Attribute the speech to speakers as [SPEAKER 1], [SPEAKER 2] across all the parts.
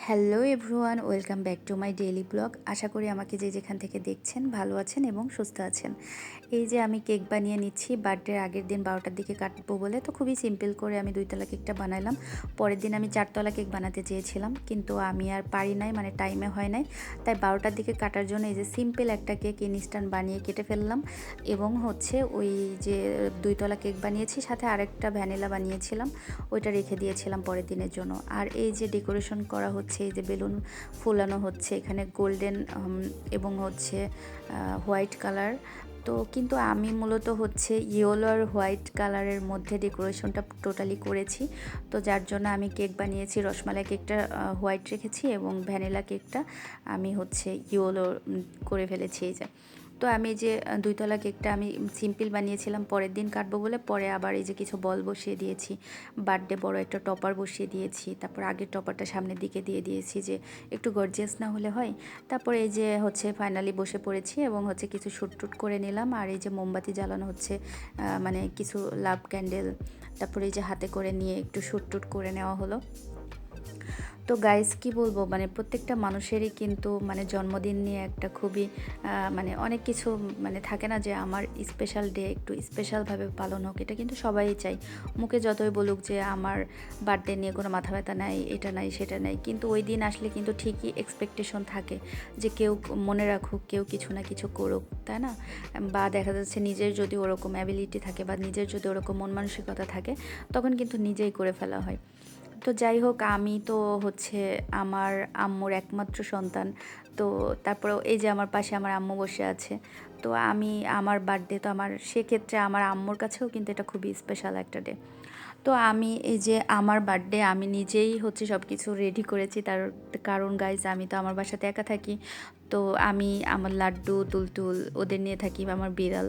[SPEAKER 1] Hello everyone, welcome back to my daily blog. আশা করি আমাকে যে যেখান থেকে দেখছেন ভালো আছেন এবং সুস্থ আছেন। এই যে আমি কেক বানিয়ে নিচ্ছি বার্থডের আগের দিন 12টার দিকে কাটবো বলে, তো খুবই সিম্পল করে আমি 2তলা কেকটা বানাইলাম। পরের দিন আমি 4তলা কেক বানাতে চেয়েছিলাম, কিন্তু আমি আর পারি নাই, মানে টাইমে হয় নাই। তাই 12টার দিকে কাটার জন্য এই যে সিম্পল একটা কেক ইনস্ট্যান্ট বানিয়ে কেটে ফেললাম। এবং হচ্ছে ওই যে 2তলা কেক বানিয়েছি, সাথে আরেকটা ভ্যানিলা বানিয়েছিলাম, ওইটা রেখে দিয়েছিলাম পরের দিনের জন্য। আর এই যে ডেকোরেশন করা হচ্ছে, এই যে বেলুন ফুলানো হচ্ছে, এখানে গোল্ডেন এবং হচ্ছে হোয়াইট কালার। তো কিন্তু আমি মূলত হচ্ছে ইয়েলো আর হোয়াইট কালারের মধ্যে ডেকোরেশনটা টোটালি করেছি। তো যার জন্য আমি কেক বানিয়েছি, রসমালাই কেকটা হোয়াইট রেখেছি এবং ভ্যানিলা কেকটা আমি হচ্ছে ইয়েলো করে ফেলেছি। এই যে, তো আমি যে 2তলা কেকটা আমি সিম্পল বানিয়েছিলাম পরের দিন কাটবো বলে, পরে আবার এই যে কিছু বল বসিয়ে দিয়েছি, বার্থডে বড় একটা টপার বসিয়ে দিয়েছি, তারপর আগের টপারটা সামনের দিকে দিয়ে দিয়েছি যে একটু গর্জিয়াস না হলে হয়। তারপরে এই যে হচ্ছে ফাইনালি বসে পড়েছি এবং হচ্ছে কিছু শ্যুট টুট করে নিলাম। আর এই যে মোমবাতি জ্বালানো হচ্ছে, মানে কিছু লাভ ক্যান্ডেল, তারপরে এই যে হাতে করে নিয়ে একটু শ্যুট টুট করে নেওয়া হলো। তো গাইস কি বলবো, মানে প্রত্যেকটা মানুষেরই কিন্তু মানে জন্মদিন নিয়ে একটা খুবই মানে অনেক কিছু মানে থাকে না, যে আমার স্পেশাল ডে একটু স্পেশালভাবে পালন হোক, এটা কিন্তু সবাই চাই। মুখে যতই বলুক যে আমার বার্থডে নিয়ে কোনো মাথা ব্যথা নাই, এটা নাই সেটা নাই, কিন্তু ওই দিন আসলে কিন্তু ঠিকই এক্সপেকটেশন থাকে যে কেউ মনে রাখুক, কেউ কিছু না কিছু করুক, তাই না? বা দেখা যাচ্ছে নিজের যদি ওরকম অ্যাবিলিটি থাকে বা নিজের যদি ওরকম মন মানসিকতা থাকে, তখন কিন্তু নিজেই করে ফেলা হয়। তো যাই হোক, আমি তো হচ্ছে আমার আম্মুর একমাত্র সন্তান। তো তারপরেও এই যে আমার পাশে আমার আম্মু বসে আছে। তো আমি আমার বার্থডে, তো আমার সেক্ষেত্রে আমার আম্মুর কাছেও কিন্তু এটা খুবই স্পেশাল একটা ডে। তো আমি এই যে আমার বার্থডে আমি নিজেই হচ্ছে সব কিছু রেডি করেছি, তার কারণ গাইজ আমি তো আমার বাসাতে একা থাকি। তো আমি আমার লাড্ডু তুলতুল ওদের নিয়ে থাকি, আমার বিড়াল।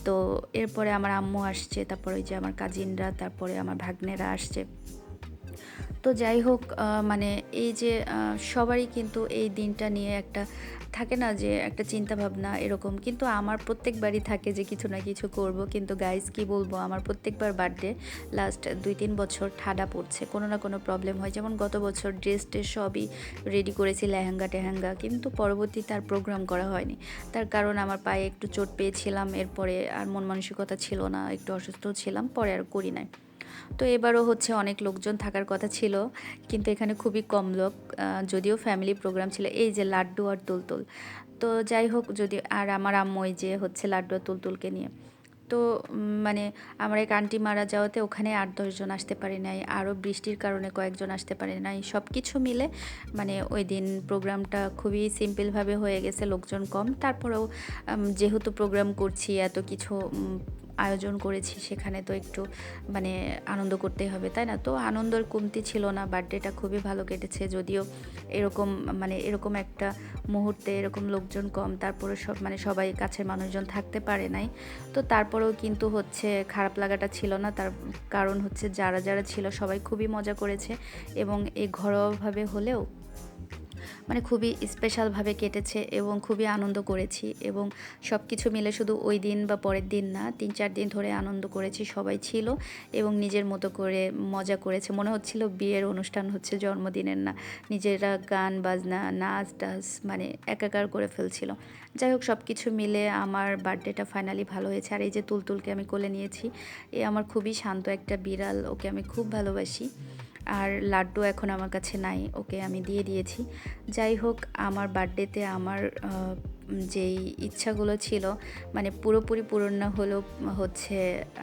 [SPEAKER 1] তো এরপরে আমার আম্মু আসছে, তারপরে ওই যে আমার কাজিনরা, তারপরে আমার ভাগ্নেরা আসছে। তো যাই হোক, মানে এই যে সবারই কিন্তু এই দিনটা নিয়ে একটা থাকে না, যে একটা চিন্তা ভাবনা এরকম, কিন্তু আমার প্রত্যেকবারই থাকে যে কিছু না কিছু করব। কিন্তু গাইজ কি বলবো, আমার প্রত্যেকবার বার্থডে লাস্ট 2-3 বছর ঠাডা পড়ছে, কোনো না কোনো প্রবলেম হয়। যেমন গত বছর ড্রেস টেস সবই রেডি করেছি, লেহেঙ্গা টেহেঙ্গা, কিন্তু পরবর্তীতে আর প্রোগ্রাম করা হয়নি। তার কারণ আমার পায়ে একটু চোট পেয়েছিলাম, এরপরে আর মন মানসিকতা ছিল না, একটু অসুস্থ ছিলাম, পরে আর করি নাই। তো এবারও হচ্ছে অনেক লোকজন থাকার কথা ছিল, কিন্তু এখানে খুবই কম লোক, যদিও ফ্যামিলি প্রোগ্রাম ছিল। এই যে লাড্ডু আর তুলতুল, তো যাই হোক, যদি আর আমার আম্মু এই যে হচ্ছে লাড্ডু আর তুলতুলকে নিয়ে। তো মানে আমার এক আন্টি মারা যাওয়াতে ওখানে 8-10 জন আসতে পারে নাই, আরও বৃষ্টির কারণে কয়েকজন আসতে পারে নাই, সব কিছু মিলে মানে ওই দিন প্রোগ্রামটা খুবই সিম্পলভাবে হয়ে গেছে, লোকজন কম। তারপরেও যেহেতু প্রোগ্রাম করছি, এত কিছু আয়োজন করেছি, সেখানে তো একটু মানে আনন্দ করতেই হবে, তাই না? তো আনন্দের কমতি ছিল না, বার্থডেটা খুবই ভালো কেটেছে। যদিও এরকম মানে এরকম একটা মুহূর্তে এরকম লোকজন কম, তারপরে সব মানে সবাই কাছের মানুষজন থাকতে পারে নাই। তো তারপরেও কিন্তু হচ্ছে খারাপ লাগাটা ছিল না, তার কারণ হচ্ছে যারা যারা ছিল সবাই খুবই মজা করেছে এবং এই ঘরোয়াভাবে হলেও মানে খুবই স্পেশালভাবে কেটেছে এবং খুবই আনন্দ করেছি। এবং সব কিছু মিলে শুধু ওই দিন বা পরের দিন না, 3-4 দিন ধরে আনন্দ করেছি, সবাই ছিল এবং নিজের মতো করে মজা করেছে। মনে হচ্ছিল বিয়ের অনুষ্ঠান হচ্ছে, জন্মদিনের না। নিজেরা গান বাজনা নাচ টাচ মানে একাকার করে ফেলছিল। যাই হোক, সব কিছু মিলে আমার বার্থডেটা ফাইনালি ভালো হয়েছে। আর এই যে তুলতুলকে আমি কোলে নিয়েছি, এ আমার খুবই শান্ত একটা বিড়াল, ওকে আমি খুব ভালোবাসি। আর লাড্ডু এখন আমার কাছে নাই, ওকে আমি দিয়ে দিয়েছি। যাই হোক, আমার বার্থডেতে আমার যেই ইচ্ছাগুলো ছিল মানে পুরোপুরি পূরণ না হলেও হচ্ছে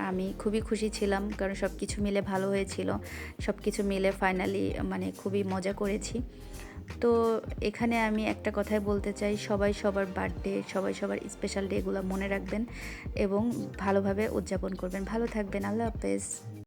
[SPEAKER 1] আমি খুবই খুশি ছিলাম, কারণ সব কিছু মিলে ভালো হয়েছিল। সব কিছু মিলে ফাইনালি মানে খুবই মজা করেছি। তো এখানে আমি একটা কথাই বলতে চাই, সবাই সবার বার্থডে, সবাই সবার স্পেশাল ডেগুলো মনে রাখবেন এবং ভালোভাবে উদযাপন করবেন। ভালো থাকবেন, আল্লাহ হাফেজ।